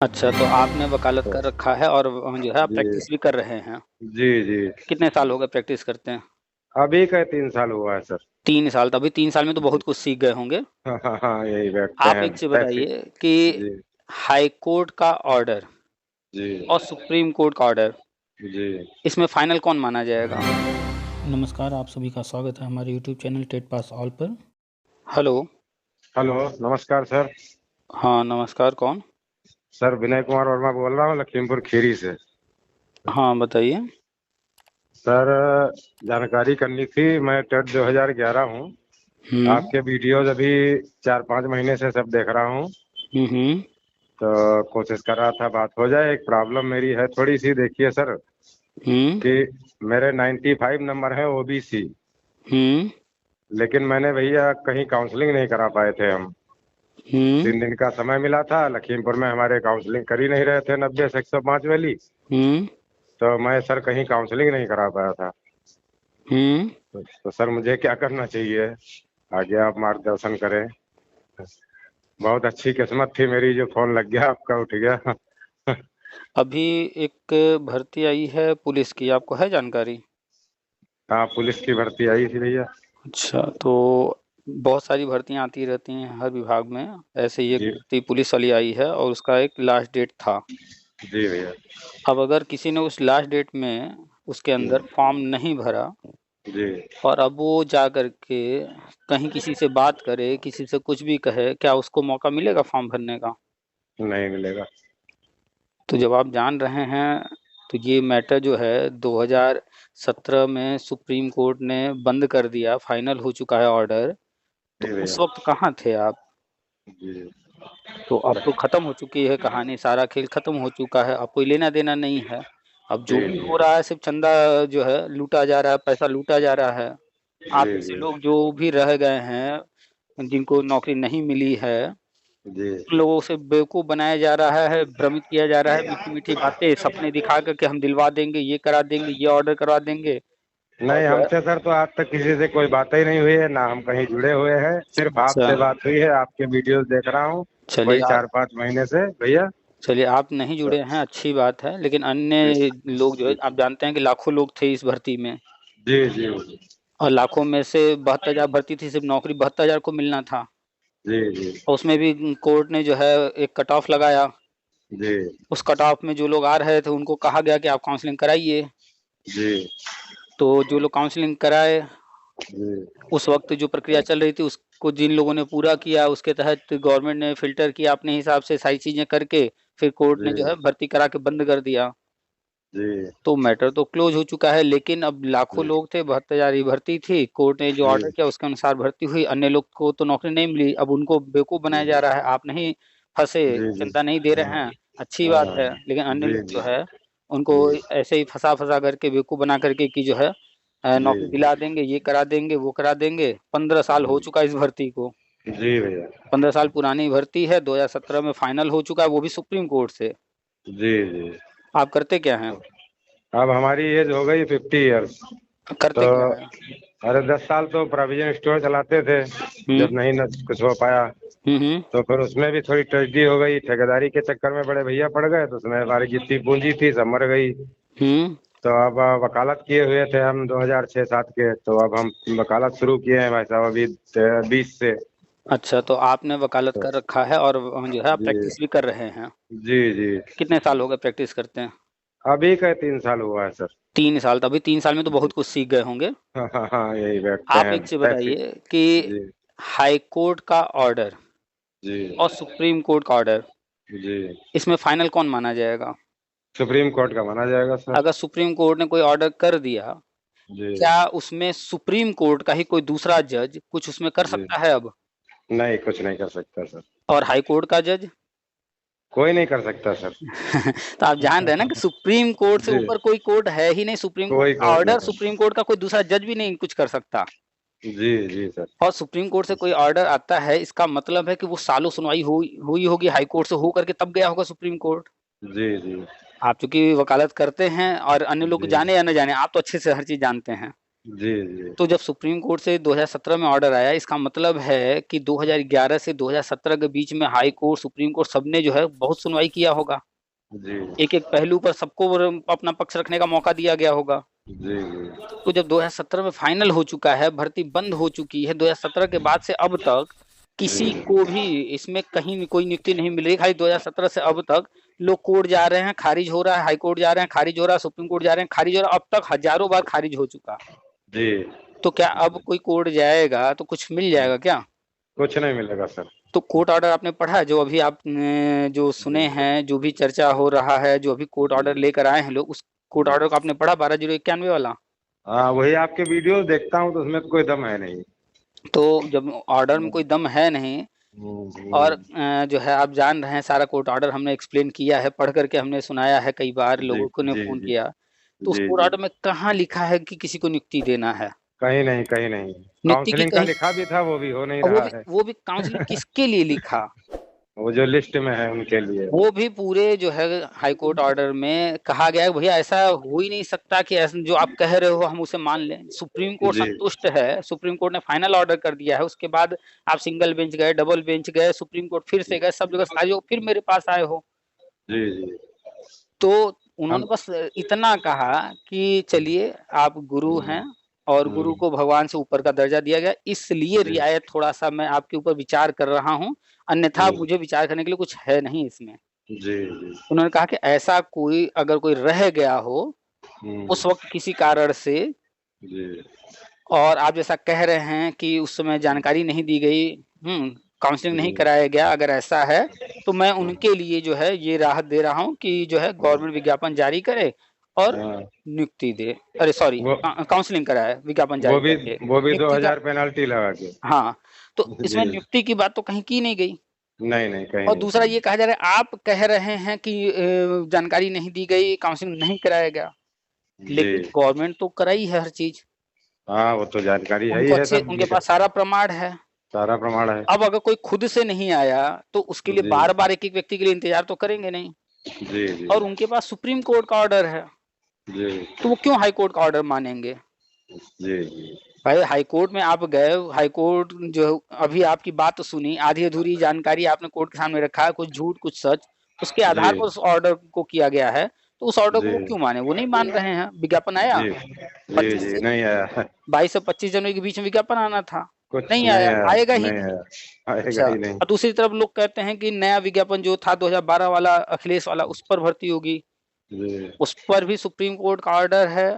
अच्छा, तो आपने वकालत तो कर रखा है और जो है आप जी, प्रैक्टिस भी कर रहे हैं। जी, जी। कितने साल हो गए प्रैक्टिस करते हैं? अभी का 3 साल हुआ है सर। 3 साल, तो अभी 3 साल में तो जी। बहुत कुछ सीख गए होंगे। हाँ, हाँ, हाँ, यही बैठते आप हैं एक चीज़ पैसे। बताइए कि जी, हाई कोर्ट का ऑर्डर जी, और सुप्रीम कोर्ट का ऑर्डर, जी। इसमें फाइनल कौन माना जाएगा? नमस्कार, आप सभी का स्वागत है हमारे YouTube channel TET pass all पर। हेलो। हेलो, नमस्कार सर। हाँ, नमस्कार, कौन? सर विनय कुमार वर्मा बोल रहा हूँ लखीमपुर खीरी से। हाँ, बताइए। सर जानकारी करनी थी, मैं टेट 2011 हूँ। हुँ, आपके वीडियोज़ अभी 4-5 महीने से सब देख रहा हूँ, हुँ, हुँ, तो कोशिश कर रहा था बात हो जाए। एक प्रॉब्लम मेरी है थोड़ी-सी, देखिए सर, हुँ, कि मेरे 95 नंबर हैं ओबीसी, हुँ, लेकिन मैंने भैया कहीं काउंसलिंग नहीं करा पाए थे हम। हुँ, 3 दिन का समय मिला था, लखीमपुर में हमारे काउंसलिंग कर ही नहीं रहे थे 90 से 105 वाली, हुँ, तो मैं सर कहीं काउंसलिंग नहीं करा पाया था। हुँ। तो सर मुझे क्या करना चाहिए? आगे आप मार्गदर्शन करें। बहुत अच्छी किस्मत थी मेरी जो फ़ोन लग गया, आपका उठ गया। अभी एक भर्ती आई है पुलिस की, आपको है जानकारी? हाँ, पुलिस की भर्ती आई थी भैया। अच्छा, तो बहुत सारी भर्तियाँ आती रहती हैं हर विभाग में, ऐसे ही एक जी, भर्ती पुलिस वाली आई है और उसका एक लास्ट डेट था। जी भैया। अब अगर किसी ने उस लास्ट डेट में उसके अंदर जी, फॉर्म नहीं भरा जी, और अब वो जा कर के कहीं किसी से बात करे, किसी से कुछ भी कहे, क्या उसको मौका मिलेगा फॉर्म भरने का? नहीं मिलेगा। तो जब आप जान रहे हैं, तो ये मैटर जो है 2017 में सुप्रीम कोर्ट ने बंद कर दिया, फाइनल हो चुका है ऑर्डर, जी तो भैया। उस वक़्त कहाँ थे आप? जी, तो अब तो खत्म हो चुकी है कहानी, सारा खेल खत्म हो चुका है, अब कोई लेना-देना नहीं है। अब जो जी, भी जी, हो रहा है सिर्फ़ चंदा जो है लूटा जा रहा है, पैसा लूटा जा रहा है। आप जी, जैसे जी, लोग जो भी रह गए हैं, जिनको नौकरी नहीं मिली है, जी। उन लोगों से बेवकूफ़ बनाया जा रहा है, भ्रमित किया जा रहा है, मीठी-मीठी बातें, सपने दिखा कर के हम दिलवा देंगे, ये करा देंगे, ये ऑर्डर करवा देंगे और नहीं, जो है हमसे सर तो आज तक किसी से कोई बात ही नहीं हुई है, ना हम कहीं जुड़े हुए हैं। सिर्फ़ अच्छा, आपसे बात हुई है, आपके वीडियोज़ देख रहा हूँ, चलिए वही आप 4-5 महीने से भैया। चलिए आप नहीं तो जुड़े हैं, अच्छी बात है, लेकिन जी, अन्य लोग जो है आप जानते हैं कि लाखों लोग थे इस भर्ती में जी, जी, और लाखों में से 72,000 भर्ती थी, सिर्फ़ नौकरी 72,000 को मिलना था जी, जी, और उसमें भी कोर्ट ने जो है एक कट ऑफ लगाया। जी, उस कट ऑफ में जो लोग आ रहे थे, उनको कहा गया कि आप काउंसलिंग कराइए, जी, तो जो लोग काउंसलिंग कराए, जी, उस वक़्त जो प्रक्रिया चल रही थी, उसको जिन लोगों ने पूरा किया, उसके तहत गवर्नमेंट ने फ़िल्टर किया अपने हिसाब से सारी चीज़ें करके, फिर कोर्ट ने जो है जी, भर्ती करा के बंद कर दिया। जी, तो मैटर तो क्लोज़ हो चुका है, लेकिन अब लाखों जी, लोग थे, 72,000 ही भर्ती थी, कोर्ट ने जो जी, ऑर्डर किया उसके अनुसार भर्ती हुई, अन्य लोग को तो नौकरी नहीं मिली, अब उनको बेवकूफ़ बनाया जा रहा है, आप नहीं फँसे, जी, जी, चिंता नहीं दे हाँ, रहे हैं, अच्छी बात हाँ, है, लेकिन अन्य जी, लोग जी, जो है, उनको जी, ऐसे ही फँसा-फँसा करके बेवकूफ़ बना करके कि जो है जी, नौकरी दिला देंगे, ये करा देंगे, वो करा देंगे, 15 साल हो चुका है इस भर्ती को, जी भैया। 15 साल पुरानी भर्ती है, 2017 में फाइनल हो चुका है, वो भी सुप्रीम कोर्ट से। जी, जी। आप करते क्या हैं? अब हमारी एज हो गई 50 इयर्स। तो करते क्या हैं? अरे 10 साल तो प्रोविज़न स्टोर चलाते थे, हुँ, जब नहीं न कुछ हो पाया। हुँ, हुँ, तो फिर उसमें भी थोड़ी ट्रेजेडी हो गई, ठेकेदारी के चक्कर में बड़े भैया पड़ गए, तो उसमें हमारी जितनी पूँजी थी सब मर गई। हुँ। तो अब वकालत किए हुए थे हम 2006-7 के, तो अब हम वकालत शुरू किए हैं भाई साहब अभी 20 से। अच्छा, तो आपने वकालत तो कर रखा है और जो है आप जी, प्रैक्टिस भी कर रहे हैं। जी, जी। कितने साल हो गए प्रैक्टिस करते हैं? अभी का 3 साल हुआ है सर। 3 साल, तो अभी 3 साल में तो जी। बहुत कुछ सीख गए होंगे। हाँ, हाँ, हाँ, यही बैठते आप हैं एक चीज़ पैसे। बताइए कि जी, हाई कोर्ट का ऑर्डर जी, और सुप्रीम कोर्ट का ऑर्डर, जी। इसमें फाइनल कौन माना जाएगा? सुप्रीम कोर्ट का माना जाएगा सर। अगर सुप्रीम कोर्ट ने कोई ऑर्डर कर दिया, जी, क्या उसमें सुप्रीम कोर्ट का ही कोई दूसरा जज कुछ उसमें कर जी। सकता है अब? नहीं, कुछ नहीं कर सकता सर। और हाई कोर्ट का जज? कोई नहीं कर सकता सर। तो आप जान रहे हैं ना कि सुप्रीम कोर्ट से जी, ऊपर कोई कोर्ट है ही नहीं, सुप्रीम कोर्ट कोई का कोर्ट ऑर्डर, नहीं सुप्रीम है। कोर्ट का कोई दूसरा जज भी नहीं कुछ कर सकता। जी, जी सर। और सुप्रीम कोर्ट से कोई ऑर्डर आता है, इसका मतलब है कि वो सालों सुनवाई हुई हुई होगी हाई कोर्ट से हो करके तब गया होगा सुप्रीम कोर्ट। जी, जी, आप चूँकि वकालत करते हैं और अन्य लोग जी, जाने या ना जाने, आप तो अच्छे से हर चीज़ जानते हैं। जी जी तो जब सुप्रीम कोर्ट से 2017 में ऑर्डर आया, इसका मतलब है कि 2011 से 2017 के बीच में हाई कोर्ट, सुप्रीम कोर्ट सबने जो है बहुत सुनवाई किया होगा। जी एक-एक पहलू पर सबको अपना पक्ष रखने का मौका दिया गया होगा। जी जी तो जब 2017 में फाइनल हो चुका है, भर्ती बंद हो चुकी है, 2017 के बाद से अब तक किसी को भी इसमें कहीं कोई नियुक्ति नहीं मिल रही। खाली 2017 से अब तक लोग कोर्ट जा रहे हैं, खारिज हो रहा है, हाई कोर्ट जा रहे हैं, खारिज हो रहा है, सुप्रीम कोर्ट जा रहे हैं, खारिज हो रहा है, अब तक हजारों बार खारिज हो चुका। जी। तो क्या अब कोई कोर्ट जाएगा तो कुछ मिल जाएगा क्या? कुछ नहीं मिलेगा सर। तो कोर्ट ऑर्डर आपने पढ़ा, जो अभी आपने जो सुने जी हैं, जो भी चर्चा हो रहा है, जो अभी कोर्ट ऑर्डर लेकर आए हैं लोग, उस कोर्ट ऑर्डर को आपने पढ़ा 12/091 वाला? हाँ, वही आपके वीडियो देखता हूँ तो उसमें तो कोई दम है नहीं। तो जब ऑर्डर में कोई दम है नहीं और हम्म, जो है आप जान रहे हैं सारा कोर्ट ऑर्डर हमने एक्सप्लेन किया है, पढ़ करके हमने सुनाया है, कई बार जी लोगों को ने जी फ़ोन जी किया। तो उस जी कोर्ट जी। ऑर्डर में कहाँ लिखा है कि किसी को नियुक्ति देना है? कहीं नहीं, कहीं नहीं। नियुक्ति की काउंसलिंग का कहीं, लिखा भी था, वो भी हो नहीं और वो रहा भी है। वो भी काउंसलिंग किसके लिए लिखा? वो जो लिस्ट में है उनके लिए। वो भी पूरे जो है हाई कोर्ट ऑर्डर में कहा गया है भैया ऐसा हो ही नहीं सकता कि ऐसा जो आप कह रहे हो हम उसे मान लें। सुप्रीम कोर्ट जी संतुष्ट है, सुप्रीम कोर्ट ने फाइनल ऑर्डर कर दिया है, उसके बाद आप सिंगल बेंच गए, डबल बेंच गए, सुप्रीम कोर्ट फिर से गए, सब जगह सारी जगह फिर मेरे पास आए हो। जी जी। तो हम उन्होंने बस इतना कहा कि चलिए आप गुरु हैं और गुरु हम्म, को भगवान से ऊपर का दर्जा दिया गया, इसलिए जी रियायत थोड़ा-सा मैं आपके ऊपर विचार कर रहा हूँ, अन्यथा जी मुझे विचार करने के लिए कुछ है नहीं इसमें। जी जी। उन्होंने कहा कि ऐसा कोई अगर कोई रह गया हो, हम्म, उस वक़्त किसी कारण से, जी और आप जैसा कह रहे हैं कि उस समय जानकारी नहीं दी गई, काउंसलिंग नहीं जी। कराया गया, अगर ऐसा है, तो मैं उनके लिए जो है ये राहत दे रहा हूँ कि जो है गवर्नमेंट विज्ञापन जारी करे और हाँ, नियुक्ति दे, अरे सॉरी वो काउंसलिंग कराए विज्ञापन वो जारी भी करके। वो भी नियुक्ति का 2000 पेनल्टी लगा के। हाँ, तो जी। इसमें नियुक्ति की बात तो कहीं की नहीं गई। नहीं नहीं, कहीं और नहीं, दूसरा कहीं ये कहा जा रहा है आप कह रहे हैं कि जानकारी नहीं दी गई, काउंसलिंग नहीं कराया गया। नहीं। जी। लेकिन गवर्नमेंट तो कराई है हर चीज़। हाँ, वो तो जानकारी है ही उनको है अच्छे सब। उनके पास सारा प्रमाण है। सारा प्रमाण है। अब अगर कोई खुद से नहीं आया, तो उसके लिए जी बार-बार एक-एक व्यक्ति के लिए इंतज़ार तो करेंगे नहीं। जी जी और उनके पास सुप्रीम कोर्ट का ऑर्डर है, जी तो वो क्यों हाई कोर्ट का ऑर्डर मानेंगे? जी जी भाई हाई कोर्ट में आप गए, हाई कोर्ट जो अभी आपकी बात सुनी, आधी-अधूरी जानकारी आपने कोर्ट के सामने रखा है, कुछ झूठ, कुछ सच, उसके आधार जी पर उस ऑर्डर को किया गया है, तो उस ऑर्डर को जी वो क्यों माने? वो नहीं मान रहे हैं। विज्ञापन आया, जी जी 25 जी। से नहीं आया। 22 से 25 जनवरी के बीच में विज्ञापन आना था, कुछ नहीं नहीं आया, आया। आएगा ही नहीं नहीं। आया। आएगा अच्छा, ही नहीं। और दूसरी तरफ लोग कहते हैं कि नया विज्ञापन जो था 2012 वाला अखिलेश वाला, उस पर भर्ती होगी। जी उस पर भी सुप्रीम कोर्ट का ऑर्डर है,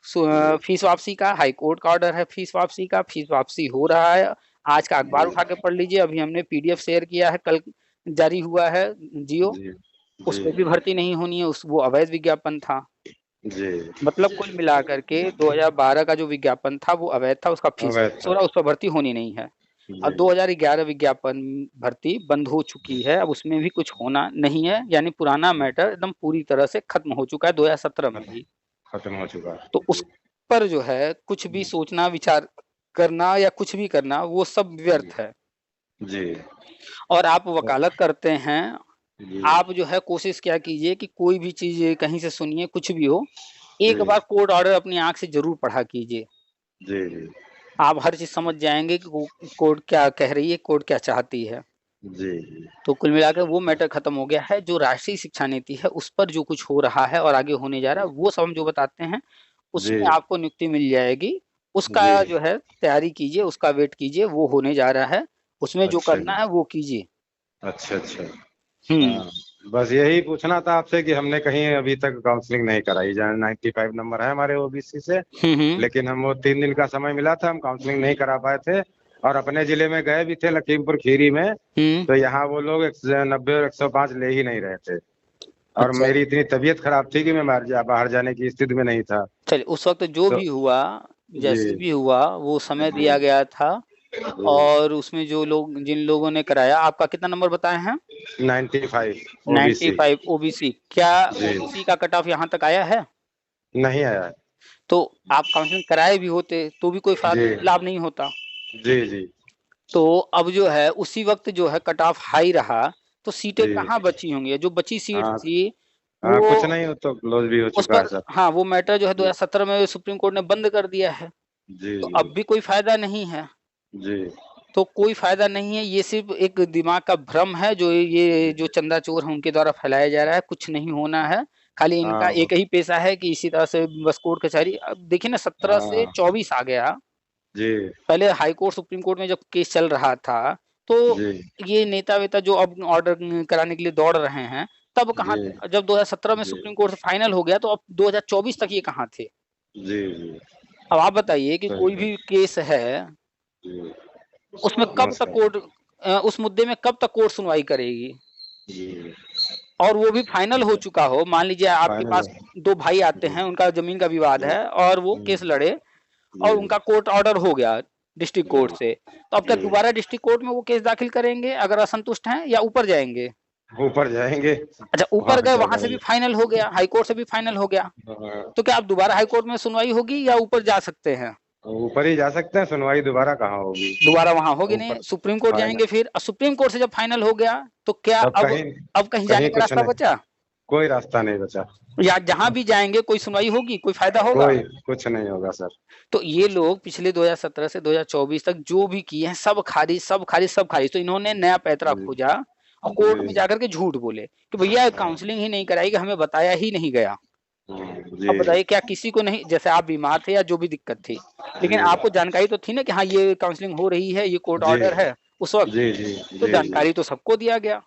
जी फीस वापसी का, हाई कोर्ट का ऑर्डर है फीस वापसी का, फीस वापसी हो रहा है। आज का अखबार जी उठा के पढ़ लीजिए, अभी हमने पीडीएफ शेयर किया है, कल जारी हुआ है जियो, जी उस जी पे भी भर्ती नहीं होनी है, उस वो अवैध विज्ञापन था। जी। मतलब कुल मिलाकर के 2012 का जो विज्ञापन था वो अवैध था, उसका फीस अवैध वापस हो था। रहा है, उस पर भर्ती होनी नहीं है। अब जी 2011 विज्ञापन भर्ती बंद हो चुकी है, अब उसमें भी कुछ होना नहीं है, यानी पुराना मैटर एकदम पूरी तरह से खत्म हो चुका है 2017 में भी। खत्म हो चुका तो है। उस पर जो है कुछ भी सोचना, विचार करना या कुछ भी करना, वो सब जी व्यर्थ है। जी और आप वकालत करते हैं, जी आप जो है कोशिश क्या कीजिए कि कोई भी चीज़ कहीं से सुनिए, कुछ भी हो, एक जी बार कोर्ट ऑर्डर अपनी आँख से ज़रूर पढ़ा कीजिए। जी जी आप हर चीज़ समझ जाएँगे कि वो कोर्ट क्या कह रही है, कोर्ट क्या चाहती है। जी जी तो कुल मिलाकर वो मैटर खत्म हो गया है, जो राष्ट्रीय शिक्षा नीति है, उस पर जो कुछ हो रहा है और आगे होने जा रहा है, वो सब हम जो बताते हैं, जी उसमें आपको नियुक्ति मिल जाएगी। जी। उसका जो है तैयारी कीजिए, उसका वेट कीजिए, वो होने जा रहा है। उसमें जो अच्छा करना जी। है वो कीजिए। अच्छा अच्छा। हुँ। हाँ, बस यही पूछना था आपसे कि हमने कहीं अभी तक काउंसलिंग नहीं कराई। जहाँ 95 नंबर है हमारे ओबीसी से, हुँ, हुँ। लेकिन हम वो 3 दिन का समय मिला था, हम काउंसलिंग नहीं करा पाए थे। और अपने जिले में गए भी थे, लखीमपुर खीरी में, हुँ। तो यहाँ वो लोग 90 और 105 ले ही नहीं रहे थे। और अच्छा, मेरी इतनी तबीयत खराब थी कि मैं बाहर जाने की स्थिति में नहीं था। चलिए उस वक़्त जो तो भी हुआ, जैसे जी भी हुआ, वो समय जी दिया गया था जी। और उसमें जो लोग जिन लोगों ने कराया, आपका कितना नंबर बताए हैं? 95 ओबीसी। 95 ओबीसी। क्या जी। ओबीसी का कट ऑफ यहाँ तक आया है? नहीं आया है। तो आप काउंसलिंग कराए भी होते, तो भी कोई जी लाभ नहीं होता। जी जी तो अब जो है उसी वक़्त जो है कट ऑफ हाई रहा, तो सीटें जी। कहाँ बची होंगी? जो बची सीट हाँ थी, हाँ, कुछ वो नहीं, वो तो क्लोज भी हो उस चुका है पर सर। हाँ, वो मैटर जो है जी 2017 में सुप्रीम कोर्ट ने बंद कर दिया है। जी तो जी अब भी कोई फायदा नहीं है। जी तो कोई फायदा नहीं है, ये सिर्फ एक दिमाग का भ्रम है जो ये जो चंदा चोर हैं उनके द्वारा फैलाया जा रहा है, कुछ नहीं होना है। खाली इनका हाँ एक ही पेशा है कि इसी तरह से बस कोर्ट कचहरी। अब देखिए ना 17 से हाँ 24 आ गया। जी पहले हाई कोर्ट सुप्रीम कोर्ट में जब केस चल रहा था तो जी ये नेता वेता जो अब ऑर्डर कराने के लिए दौड़ रहे हैं, तब कहाँ जी थे? जब 2017 में जी सुप्रीम कोर्ट से फाइनल हो गया तो अब 2024 तक ये कहाँ थे? जी जी अब आप बताइए कि सही कोई है भी केस है, जी उसमें कब तक नमस्कार कोर्ट उस मुद्दे में कब तक कोर्ट सुनवाई करेगी? जी और वो भी फाइनल हो चुका हो, मान लीजिए आपके फाइनल पास 2 भाई आते जी हैं, उनका ज़मीन का विवाद जी है और वो जी केस लड़े जी और उनका कोर्ट ऑर्डर हो गया डिस्ट्रिक्ट कोर्ट से, तो अब क्या जी दोबारा डिस्ट्रिक्ट कोर्ट में वो केस दाखिल करेंगे अगर असंतुष्ट हैं, या ऊपर जाएँगे? ऊपर जाएंगे अच्छा, ऊपर वहां गए, क्या वहाँ से भी करेंगे फाइनल हो गया, हाई कोर्ट से भी फाइनल हो गया, हाँ, तो क्या अब दोबारा हाई कोर्ट में सुनवाई होगी या ऊपर जा सकते हैं? ऊपर ही जा सकते हैं सुनवाई दोबारा कहाँ होगी दोबारा वहाँ होगी नहीं, ऊपर सुप्रीम कोर्ट फाइनल जाएँगे फिर। सुप्रीम कोर्ट से जब फाइनल हो गया, तो क्या तब कहीं अब कहीं जाने कहीं का कुछ रास्ता नहीं बचा? कोई रास्ता नहीं बचा या जहाँ भी जाएँगे कोई सुनवाई होगी, कोई फ़ायदा होगा? कोई कुछ नहीं होगा सर तो ये लोग पिछले 2017 से 2024 तक जो भी किए हैं सब खारिज, सब खारिज, सब खारिज। तो इन्होंने नया पैंतरा जी खोजा और कोर्ट में जी जाकर के झूठ बोले कि भैया काउंसलिंग ही नहीं कराई, कि हमें बताया ही नहीं गया। अब जी बताइए क्या किसी को नहीं, जैसे आप बीमार थे या जो भी दिक्कत थी, लेकिन जी आपको जानकारी तो थी ना कि हाँ ये काउंसलिंग हो रही है, ये कोर्ट जी ऑर्डर है उस वक्त। जी जी तो जी जी जानकारी तो सबको दिया गया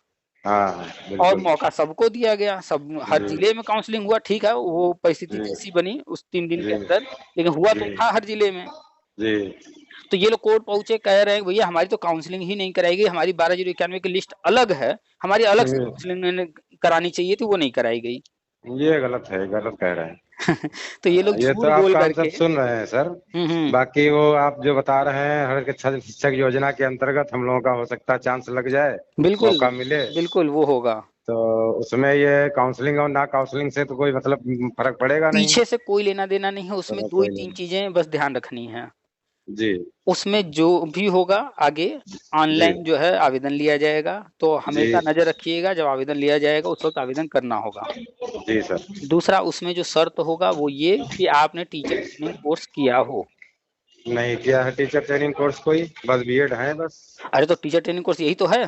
हाँ और बिल्कुल मौका सबको दिया गया, सब हर जी जिले में काउंसलिंग हुआ, ठीक है वो परिस्थिति जी जैसी बनी उस 3 दिन के जी अंदर, लेकिन हुआ तो जी था हर जिले में। जी तो ये लोग कोर्ट पहुंचे, कह रहे हैं भैया हमारी तो काउंसलिंग ही नहीं कराई गई, हमारी 12,091 की लिस्ट अलग है, हमारी अलग से काउंसलिंग करानी चाहिए थी, वो नहीं कराई गई। ये गलत है गलत कह रहे हैं तो ये लोग ये तो झूठ बोल आपका आंसर करके। सुन रहे हैं सर हम्म। बाकी वो आप जो बता रहे हैं हर शिक्षक योजना के अंतर्गत हम लोगों का हो सकता है चांस लग जाए बिल्कुल मौका मिले बिल्कुल वो होगा। तो उसमें ये काउंसलिंग और ना काउंसलिंग से तो कोई मतलब फर्क पड़ेगा नहीं पीछे से कोई लेना देना नहीं है, उसमें तो दो ही कोई तीन नहीं चीजें बस ध्यान रखनी है। जी उसमें जो भी होगा आगे जी ऑनलाइन जो है आवेदन लिया जाएगा, तो जी हमेशा नजर रखिएगा, जब आवेदन लिया जाएगा उस वक्त आवेदन करना होगा। जी सर दूसरा उसमें जो शर्त होगा वो ये कि आपने टीचर ट्रेनिंग कोर्स किया हो। नहीं किया है टीचर ट्रेनिंग कोर्स कोई बस बीएड है बस अरे तो टीचर ट्रेनिंग कोर्स यही तो है।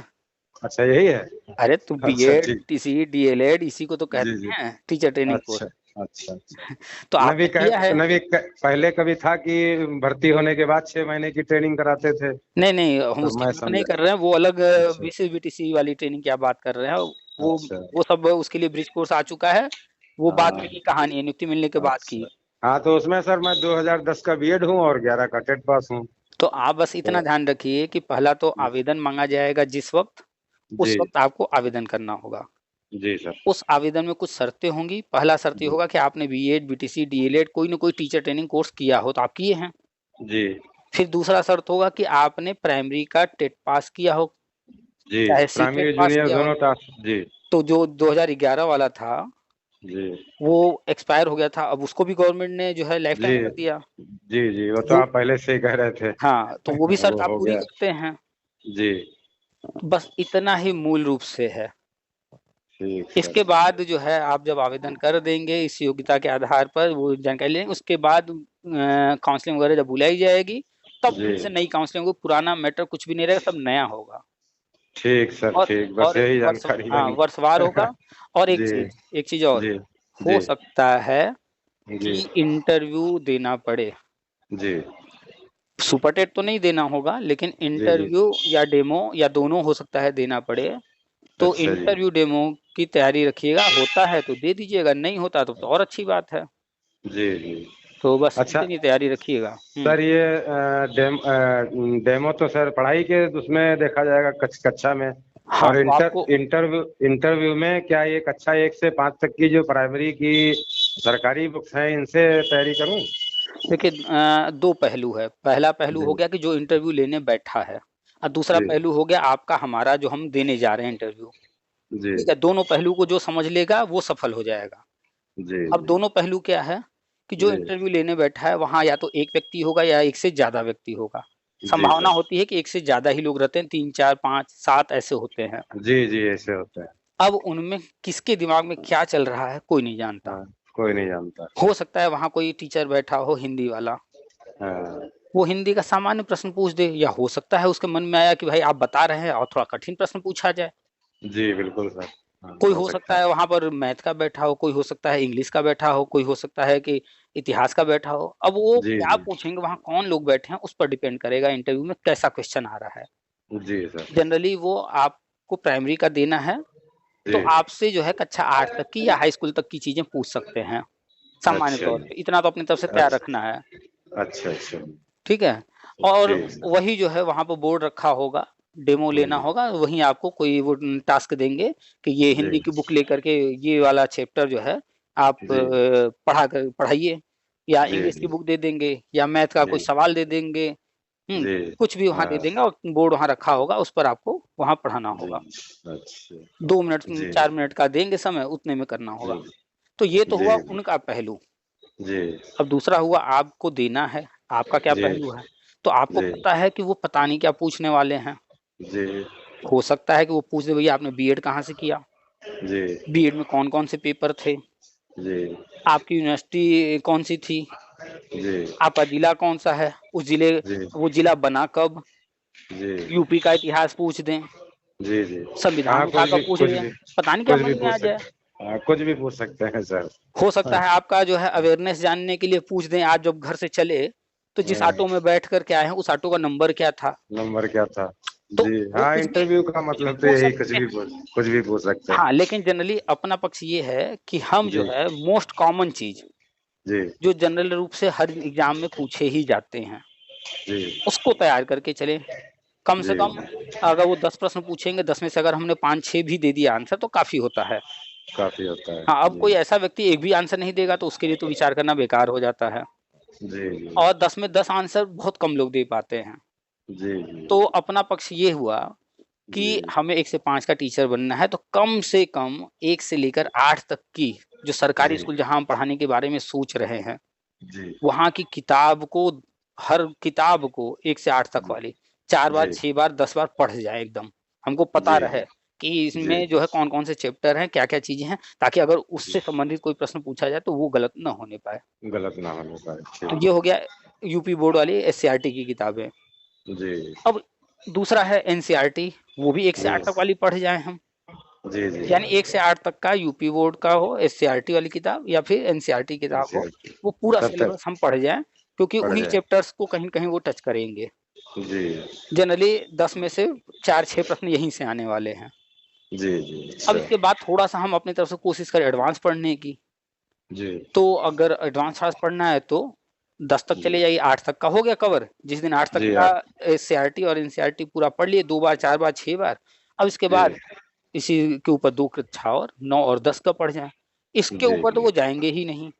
अच्छा यही है अरे तो अच्छा बीएड ठीक टीसी डीएलएड इसी को तो जी जी कहते हैं टीचर ट्रेनिंग अच्छा कोर्स। अच्छा अच्छा तो आपने किया है? पहले कभी था कि भर्ती होने के बाद 6 महीने की ट्रेनिंग कराते थे नहीं नहीं, हम तो उसकी मैं बात नहीं समझा कर रहे हैं, वो अलग अच्छा बीसी बीटीसी वाली ट्रेनिंग की आप बात कर रहे हैं। वो अच्छा वो सब उसके लिए ब्रिज कोर्स आ चुका है, वो बाद हाँ में की कहानी है, नियुक्ति मिलने के बाद की। अच्छा हाँ तो उसमें सर मैं 2010 का बीएड हूँ और 11 का टेट पास हूँ तो आप बस इतना तो ध्यान रखिए कि पहला तो आवेदन मांगा जाएगा जिस वक्त, जी उस वक्त आपको आवेदन करना होगा। जी सर उस आवेदन में कुछ शर्तें होंगी। पहला शर्त ये जी होगा कि आपने बीएड बीटीसी डीएलएड कोई ना कोई टीचर ट्रेनिंग कोर्स किया हो, तो आप किए हैं। जी फिर दूसरा शर्त होगा कि आपने प्राइमरी का टेट पास किया हो, जी चाहे सीटेट प्राइमरी पास जूनियर किया हो। दोनों टास्क जी तो जो 2011 वाला था जी वो एक्सपायर हो गया था, अब उसको भी गवर्नमेंट ने जो है लाइफ जी टाइम कर दिया। जी जी वो तो वो आप पहले से ही कह रहे थे हाँ, तो वो भी शर्त वो आप हो पूरी गया करते हैं। जी बस इतना ही मूल रूप से है। ठीक सर इसके बाद जो है आप जब आवेदन कर देंगे इस योग्यता के आधार पर, वो जानकारी लेंगे, उसके बाद काउंसलिंग वगैरह जब बुलाई जाएगी तब जी फिर से नई काउंसलिंग होगी, पुराना मैटर कुछ भी नहीं रहेगा, सब नया होगा। ठीक सर और ठीक बस और यही वर्ष, जानकारी हाँ लेनी वर्षवार होगा। और जी एक चीज और, जी हो जी सकता है जी कि इंटरव्यू देना पड़े। जी सुपर टेट तो नहीं देना होगा, लेकिन जी जी इंटरव्यू या डेमो या दोनों हो सकता है देना पड़े। तो अच्छा जी इंटरव्यू डेमो की तैयारी रखिएगा, होता है तो दे दीजिएगा, नहीं होता तो और अच्छी बात है। जी जी तो बस अच्छा इतनी तैयारी रखिएगा। सर ये डेमो तो सर पढ़ाई के उसमें देखा जाएगा कक्षा में हाँ और तो आपको इंटरव्यू में क्या ये कक्षा 1 से 5 तक की जो प्राइमरी की सरकारी बुक्स हैं इनसे तैयारी करूं देखिए, दो पहलू है। पहला पहलू जी हो गया कि जो इंटरव्यू लेने बैठा है, और दूसरा जी पहलू हो गया आपका हमारा जो हम देने जा रहे हैं इंटरव्यू। जी ठीक है, दोनों पहलू को जो समझ लेगा वो सफल हो जाएगा। जी अब दोनों पहलू क्या है कि जो जी इंटरव्यू लेने बैठा है वहाँ या तो एक व्यक्ति होगा या एक से ज्यादा व्यक्ति होगा। जी संभावना सर होती है कि एक से ज्यादा ही लोग रहते हैं, 3 4 5 7 ऐसे होते हैं। जी जी ऐसे होता है अब उनमें किसके दिमाग में क्या चल रहा है कोई नहीं जानता। हाँ कोई नहीं जानता हो सकता है वहाँ कोई टीचर बैठा हो हिंदी वाला, हाँ वो हिंदी का सामान्य प्रश्न पूछ दे, या हो सकता है उसके मन में आया कि भाई आप बता रहे हैं और थोड़ा कठिन प्रश्न पूछा जाए। जी बिल्कुल सर। हाँ कोई हो हो सकता सकता है। है वहां पर मैथ का बैठा हो, कोई हो सकता है इंग्लिश का बैठा हो, कोई हो सकता है कि इतिहास का बैठा हो। अब वो जी क्या जी पूछेंगे, वहां कौन लोग बैठे हैं, उस पर डिपेंड करेगा इंटरव्यू में कैसा क्वेश्चन आ रहा है। जी सर। जनरली वो आपको प्राइमरी का देना है, तो जी आपसे जो है कक्षा 8 तक की या हाई स्कूल तक की चीजें पूछ सकते हैं सामान्य अच्छा तौर जी। पे। इतना तो अपनी तरफ से तैयार अच्छा रखना है। अच्छा अच्छा। ठीक है। और जी सर। वही जो है वहां पर बोर्ड रखा होगा, डेमो लेना हम्म, होगा, वहीं आपको कोई वो टास्क देंगे कि ये जी हिंदी की बुक लेकर के ये वाला चैप्टर जो है आप जी पढ़ाइए, या जी इंग्लिश की जी बुक दे देंगे, या मैथ का जी कोई सवाल दे देंगे। जी कुछ भी वहां दे हाँ देंगे और बोर्ड वहां रखा होगा, उस पर आपको वहां पढ़ाना जी होगा। अच्छा 2 मिनट जी 4 मिनट का देंगे समय, उतने में करना जी होगा। तो ये तो जी हुआ उनका पहलू। जी अब दूसरा हुआ आपको देना है, आपका क्या जी पहलू है। तो आपको जी पता है कि वो पता नहीं क्या पूछने वाले हैं। जी हो सकता है कि वो पूछ दे भैया आपने बीएड कहाँ से किया, जी बीएड में कौन कौन से पेपर थे, जी आपकी यूनिवर्सिटी कौन सी थी, जी आपका जिला कौन सा है, उस जिले, जी वो जिला बना कब, जी यूपी का इतिहास पूछ दें, जी जी संविधान हाँ उठाकर पूछ कुछ दें, भी पता नहीं क्या कुछ मन भी में आ पूछ जाए। सकते हाँ कुछ भी पूछ सकते हैं सर। हो सकता हाँ है आपका जो है अवेयरनेस जानने के लिए पूछ दें, आज जब घर से चले तो जिस हाँ, ऑटो में बैठ कर के आए हैं उस ऑटो का नंबर क्या था। नंबर क्या था। तो जी वो हाँ कुछ भी इंटरव्यू का मतलब तो पूछ यही सकते हैं। कुछ भी पूछ सकते हैं। हाँ, लेकिन जनरली अपना पक्ष ये है कि हम जो जी है मोस्ट कॉमन चीज जी जो जनरल रूप से हर एग्जाम में पूछे ही जाते हैं जी उसको तैयार करके चले। कम से जी कम अगर वो 10 प्रश्न पूछेंगे, 10 में से अगर हमने 5-6 भी दे दिया आंसर तो काफी होता है। काफी होता है। हाँ, अब जी कोई ऐसा व्यक्ति एक भी आंसर नहीं देगा तो उसके लिए तो विचार करना बेकार हो जाता है। जी जी और 10 में 10 आंसर बहुत कम लोग दे पाते हैं। जी जी तो अपना पक्ष ये हुआ कि जी हमें 1 से 5 का टीचर बनना है, तो कम से कम 1 से लेकर 8 तक की जो सरकारी जी स्कूल जहाँ हम पढ़ाने के बारे में सोच रहे हैं, जी वहाँ की किताब को, हर किताब को 1 से 8 तक वाली 4 बार, जी 6 बार, 10 बार पढ़ जाएँ एकदम। हमको पता जी रहे कि जी इसमें जो है कौन-कौन से चैप्टर हैं, क्या-क्या चीज़ें हैं, ताकि अगर जी उससे संबंधित कोई प्रश्न पूछा जाए तो वो गलत ना होने पाए। गलत ना होने पाए तो ठीक। ये हो गया यूपी बोर्ड वाली एससीईआरटी की किताबें। जी अब दूसरा है एनसीईआरटी, वो भी 1 से जी 8 तक वाली पढ़ जाएँ हम। जी जी यानी 1 से 8 तक का यूपी बोर्ड का हो, एससीईआरटी वाली किताब या फिर एनसीईआरटी किताब हो, वो पूरा तब तक सिलेबस हम पढ़ जाएँ, क्योंकि पड़ उन्हीं जाए। चैप्टर्स को कहीं न कहीं वो टच करेंगे। जी जनरली 10 में से 4-6 प्रश्न यहीं से आने वाले हैं। जी जी अब अच्छा। इसके बाद थोड़ा-सा हम अपनी तरफ से कोशिश करें एडवांस पढ़ने की, जी तो अगर एडवांस क्लास पढ़ना है तो 10 तक चले जी जाइए, 8 तक का हो गया कवर। जिस दिन 8 तक जी का आप एससीईआरटी और एनसीईआरटी पूरा पढ़ लिए 2 बार, 4 बार, 6 बार। अब इसके जी बाद इसी के ऊपर 2 कक्षा और 9 और 10 का पढ़ जाएँ। इसके जी ऊपर तो जी वो जाएँगे ही नहीं।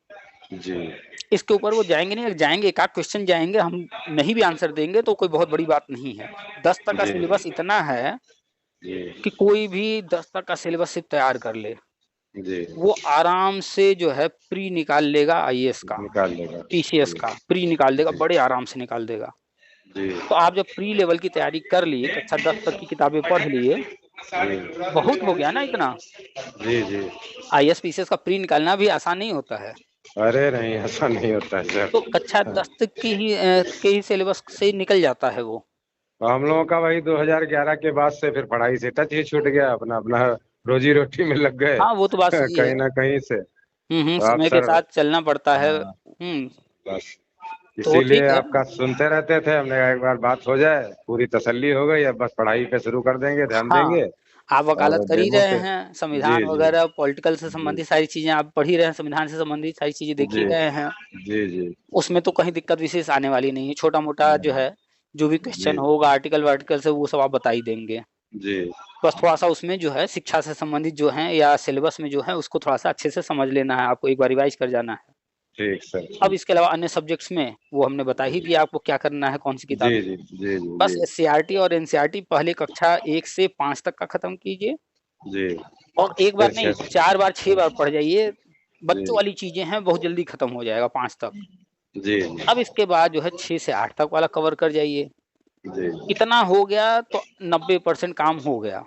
जी इसके ऊपर वो जाएँगे नहीं, अगर जाएँगे एक आध क्वेश्चन जाएँगे, हम नहीं भी आंसर देंगे तो कोई बहुत बड़ी बात नहीं है। 10 तक का जी सिलेबस इतना है जी कि कोई भी 10 तक का सिलेबस सिर्फ तैयार कर ले, जी वो आराम से जो है प्री निकाल लेगा आईएएस का, निकाल लेगा। टीसीएस जी का प्री निकाल देगा, जी बड़े आराम से निकाल देगा। जी तो आप जब प्री लेवल की तैयारी कर लिए, कक्षा 10 तक की किताबें पढ़ लिए, बहुत हो गया ना इतना। जी जी आईएएस पीसीएस का प्री निकालना भी आसान नहीं होता है। अरे नहीं ऐसा नहीं होता है तो सर। कक्षा 10 तक की ही के ही सिलेबस से निकल जाता है वो। तो हम लोगों का वही 2011 के बाद से फिर पढ़ाई से टच ही छूट गया अपना अपना रोजी रोटी में लग गए हाँ, वो तो बात सही है। कहीं ना कहीं से। तो आप समय के सर साथ चलना पड़ता है। हाँ बस तो इसीलिए ठीक है। आपका सुनते रहते थे हमने कहा एक बार बात हो जाए पूरी तसल्ली हो गई अब बस पढ़ाई पे शुरू कर देंगे ध्यान हाँ, देंगे। आप वकालत और कर ही डेमो रहे पे हैं, जी संविधान जी वगैरह पॉलिटिकल से जी संबंधित सारी चीज़ें आप पढ़ ही रहे हैं, संविधान से संबंधित सारी चीज़ें देख ही जी रहे हैं। जी जी उसमें तो कहीं दिक्कत विशेष आने वाली नहीं है, छोटा-मोटा जो है, जो भी क्वेश्चन जी होगा आर्टिकल-वार्टिकल से वो सब आप बता ही देंगे। जी बस थोड़ा-सा उसमें जो है शिक्षा से संबंधित जो है या सिलेबस में जो है उसको थोड़ा-सा अच्छे से समझ लेना है, आपको एक बार रिवाइज़ कर जाना है। ठीक सर अब ठीक। इसके अलावा अन्य सब्जेक्ट्स में वो हमने बता ही दिया आपको क्या करना है, कौन-सी जी किताबें। जी जी जी बस जी एससीईआरटी और एनसीईआरटी पहले कक्षा 1 से 5 तक का खत्म कीजिए जी और एक बार फिर नहीं छः 4 बार 6 बार पढ़ जाइए। जी बच्चों वाली चीज़ें हैं, बहुत जल्दी खत्म हो जाएगा 5 तक। जी अब इसके बाद जो है 6 से 8 तक वाला कवर कर जाइए। जी इतना हो गया तो 90% काम हो गया।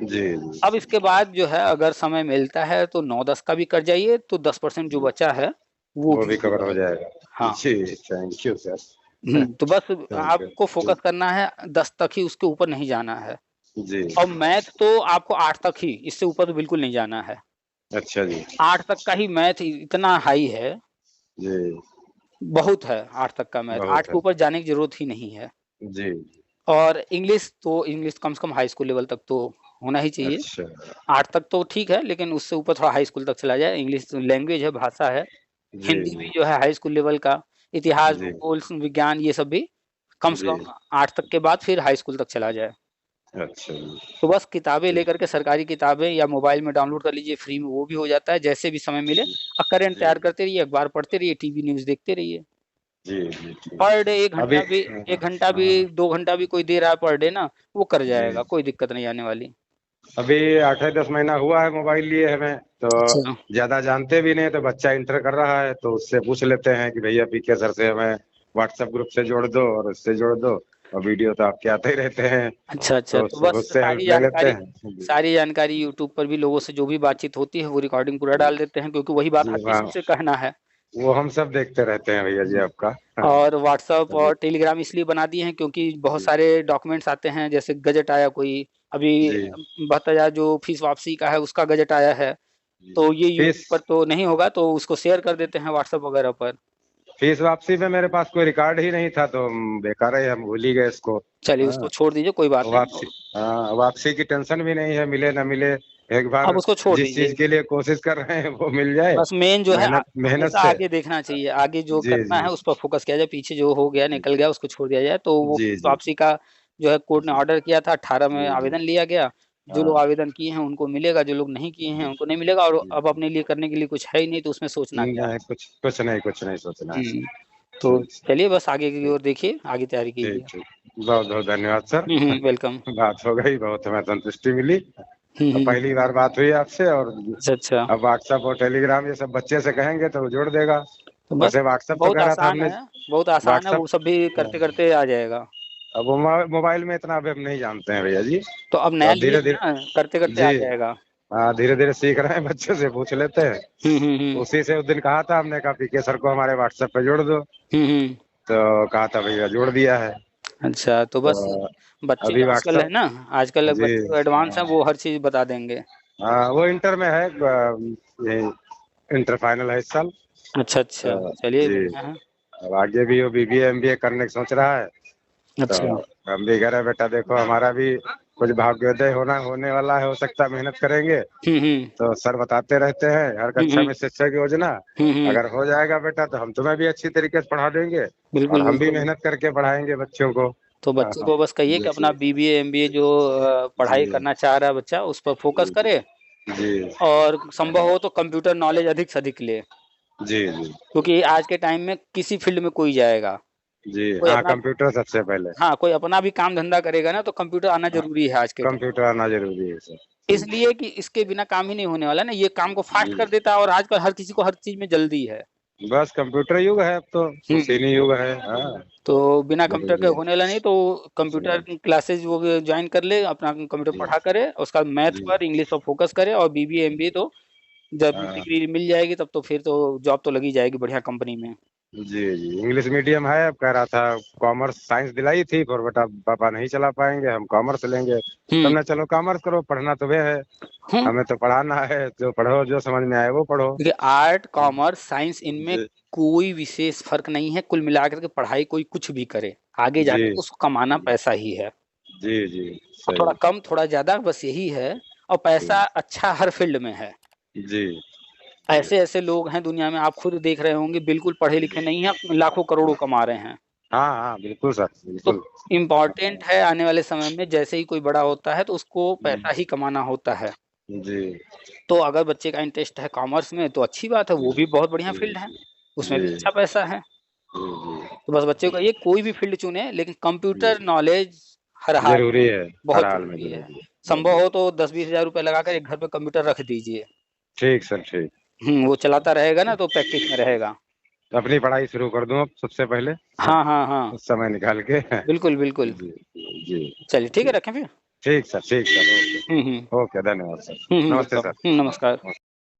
जी जी अब इसके बाद जो है अगर समय मिलता है तो 9-10 का भी कर जाइए, तो 10% जो जी बचा है वो वो भी भी हो कवर हो जाएगा। जाएगा। हाँ। जी, थैंक यू सर। तो बस थैंक यू। आपको फोकस करना है 10 तक ही, उसके ऊपर नहीं जाना है। जी। और मैथ तो आपको 8 तक ही, इससे ऊपर तो बिल्कुल नहीं जाना है। अच्छा जी। 8 तक का ही मैथ इतना हाई है, जी, बहुत है 8 तक का मैथ, 8 बहुत के है। ऊपर जाने की ज़रूरत ही नहीं है। जी, और इंग्लिश कम से कम हाई स्कूल लेवल तक तो होना ही चाहिए। अच्छा। 8 तक तो ठीक है, लेकिन उससे ऊपर थोड़ा हाई स्कूल तक चला जाए। इंग्लिश लैंग्वेज है, भाषा है। जी, हिंदी जी, भी जो है हाई स्कूल लेवल का, इतिहास, जी, भूगोल, विज्ञान ये सब भी कम से जी, कम 8 तक के बाद फिर हाई स्कूल तक चला जाए। अच्छा जी। तो बस किताबें जी, लेकर के, सरकारी किताबें या मोबाइल में डाउनलोड कर लीजिए फ्री में, वो भी हो जाता है जैसे भी समय मिले। और करंट जी, तैयार करते रहिए, अखबार पढ़ते रहिए, टीवी न्यूज़ देखते रहिए। जी, जी, ठीक। पर डे 1 अभी घंटा भी, 1 घंटा भी, हाँ, 2 घंटा भी कोई दे रहा है पर डे ना, वो कर जी। जाएगा, कोई दिक्कत नहीं आने वाली। अभी 8-10 महीना हुआ है मोबाइल लिए हमें, तो अच्छा। ज़्यादा जानते भी नहीं, तो बच्चा इंटर कर रहा है, तो उससे पूछ लेते हैं कि भैया पीके सर से हमें व्हाट्सएप ग्रुप से जोड़ दो और उससे जोड़ दो, और वीडियो तो आपके आते ही रहते हैं, अच्छा, अच्छा। तो तो बस उससे हेल्प ले लेते हैं। जी, सारी जानकारी यूट्यूब पर भी लोगों से जो भी बातचीत होती है, वो रिकॉर्डिंग पूरा जी, डाल देते हैं, क्योंकि वही बात जी, हर हाँ, किसी से कहना है। वो हम सब देखते रहते हैं भैया जी हुँ। आपका। हाँ, और व्हाट्सएप चलिए। और टेलीग्राम इसलिए बना दिए हैं क्योंकि बहुत जी, सारे डॉक्यूमेंट्स आते हैं, जैसे गज़ट आया कोई, अभी जी, 72,000 जो फीस वापसी का है, उसका गज़ट आया है। जी। तो ये यूट्यूब फीस पर तो नहीं होगा, तो उसको शेयर कर देते हैं व्हाट्सएप वगैरह पर। फीस वापसी में मेरे पास कोई रिकॉर्ड ही नहीं था, तो बेकार है, हम भूल ही गए इसको। चलिए हाँ, उसको छोड़ दीजिए, कोई बात नहीं। वापसी, हाँ, वापसी की टेंशन भी नहीं है, मिले ना मिले, एक आप बार उसको छोड़ जिस दीजिए। चीज के लिए कोशिश कर रहे हैं वो मिल जाए, बस मेन जो है मेहनत मेहनत हमेशा से। आगे देखना चाहिए, आगे जो जी, करना जी, है उस पर फ़ोकस किया जाए, पीछे जो हो गया, निकल गया, उसको छोड़ दिया जाए। तो वो जी, फीस जी, वापसी का जो है कोर्ट ने जी, ऑर्डर किया था, 18 में जी, जी, आवेदन लिया गया। जो लोग हाँ, आवेदन किए हैं उनको मिलेगा, जो लोग नहीं किए हैं जी, उनको नहीं मिलेगा, और जी, अब अपने लिए करने के लिए कुछ है ही नहीं, तो उसमें सोचना क्या नहीं, है? कुछ नहीं सोचना है हुँ। सर। तो ठीक, चलिए बस आगे की ठीक, ओर देखिए, आगे तैयारी ठीक, कीजिए। ठीक। बहुत बहुत धन्यवाद सर। वेलकम। बात हो गई, बहुत हमें संतुष्टि मिली। हुँ, अब हुँ। पहली बार बात हुई आपसे, और अच्छा, अच्छा। अब व्हाट्सएप और टेलीग्राम ये सब बच्चे से कहेंगे तो वो जोड़ देगा। तो बस वैसे व्हाट्सएप तो बहुत कह रहा था आसान हमने। है, बहुत आसान है, व्हाट्सएप, वो सब भी करते-करते आ जाएगा। अब वो मोबाइल में इतना अभी हम नहीं जानते हैं भैया जी, तो अब तो नया अब लिए धीरे हैं ना, धीरे करते-करते आ जी, जाएगा। हाँ, धीरे धीरे सीख रहे हैं, बच्चों से पूछ लेते हैं। हुँ। उसी से उस दिन कहा था, हमने कहा पीके सर को हमारे व्हाट्सएप पे जोड़ दो, हुँ। तो कहा था भैया जोड़ दिया है। अच्छा, तो बस तो बच्चे अभी आजकल है व्हाट्सएप, ना, आजकल जी, बच्चे एडवांस हैं, हाँ, वो हर चीज़ बता देंगे। हाँ, वो इंटर में है, ये इंटर फाइनल है इस साल। अच्छा, अच्छा, तो चलिए जी, बढ़िया है। अब आगे भी वो बीबीए एमबीए करने की सोच रहा है, तो अच्छा। हम भी कह रहे हैं बेटा देखो हमारा भी कुछ भाग्योदय होने वाला है, हो सकता है मेहनत करेंगे। हुँ। तो सर बताते रहते हैं हर हुँ, कक्षा हुँ। में शिक्षक योजना, हुँ। अगर हो जाएगा बेटा तो हम तुम्हें भी अच्छी तरीके से पढ़ा देंगे, और बिल्कुल, हम भी बिल्कुल। मेहनत करके पढ़ाएंगे बच्चों को। तो हाँ, बच्चे हाँ, को बस कहिए कि अपना जी, बीबीए, एमबीए जो पढ़ाई जी, करना चाह रहा है बच्चा, उस पर फ़ोकस जी, करे, जी, और संभव हो तो कंप्यूटर नॉलेज अधिक से अधिक ले। जी, जी, क्योंकि आज के टाइम में किसी फ़ील्ड में कोई जाएगा, जी, कोई हाँ, अपना, कंप्यूटर सबसे पहले। हाँ, कोई अपना भी काम-धंधा करेगा ना, तो कंप्यूटर आना हाँ, ज़रूरी है आज के टाइम। कंप्यूटर आना जरूरी है सर। जी, इसलिए कि इसके बिना काम ही नहीं होने वाला ना, ये काम को फ़ास्ट जी, कर देता है, और आजकल हर किसी को हर चीज़ में जल्दी है। बस कंप्यूटर युग है अब तो, हुँ। मशीनी युग है, हाँ, तो बिना कंप्यूटर के जरूरी है। होने वाला नहीं, तो कंप्यूटर जी, की क्लासेस वो जॉइन कर ले, अपना कंप्यूटर जी, पढ़ा करे, उसके बाद मैथ जी, पर, इंग्लिश पर फ़ोकस करे, और बीबीए, एमबीए तो जब हाँ, डिग्री मिल जाएगी तब तो फिर तो जॉब तो लग ही जाएगी बढ़िया कंपनी में। जी, जी, इंग्लिश मीडियम है, अब कह रहा था कॉमर्स साइंस दिलाई थी, पर बेटा पापा नहीं चला पाएंगे, हम कॉमर्स लेंगे, तो हुँ। हमने चलो कॉमर्स करो, पढ़ना तो वे है, हुँ। हमें तो पढ़ाना है, जो पढ़ो जो समझ में आए वो पढ़ो। देखिए आर्ट, कॉमर्स, साइंस, इनमें जी, कोई विशेष फ़र्क नहीं है, कुल मिलाकर के पढ़ाई कोई कुछ भी करे, आगे जी, जाकर के उसको कमाना पैसा ही है। जी, जी, और थोड़ा सही, कम, थोड़ा ज़्यादा, बस यही है, और पैसा जी, अच्छा हर फ़ील्ड में है। जी, जी, ऐसे-ऐसे लोग हैं दुनिया में, आप खुद देख रहे होंगे, बिल्कुल पढ़े-लिखे नहीं हैं, लाखों करोड़ों कमा रहे हैं। हाँ, हाँ, बिल्कुल सर, तो बिल्कुल। इम्पोर्टेंट है आने वाले समय में, जैसे ही कोई बड़ा होता है तो उसको जी, पैसा ही कमाना होता है। जी, तो अगर बच्चे का इंटरेस्ट है कॉमर्स में तो अच्छी बात है, वो भी बहुत बढ़िया जी, फ़ील्ड है, उसमें जी, भी अच्छा पैसा है। जी, तो बस बच्चे को कहिए कोई भी फ़ील्ड चुने, लेकिन कंप्यूटर जी, नॉलेज हर हाल ज़रूरी में है, हर बहुत हाल में ज़रूरी है। ज़रूरी है। संभव जी, हो तो 10-20 हज़ार रुपए लगाकर एक घर पे कंप्यूटर रख दीजिए। ठीक सर, ठीक। वो चलाता रहेगा ना तो प्रैक्टिस में रहेगा। अपनी पढ़ाई शुरू कर दूँ अब सबसे पहले? हाँ, हाँ, हाँ। कुछ समय निकाल के। बिल्कुल, बिल्कुल। जी, जी, चलिए ठीक है, जी। रखें फिर? ठीक सर, ओके। हुँ, हुँ। ओके, धन्यवाद सर। हुँ, नमस्ते वेलकम। सर। नमस्कार।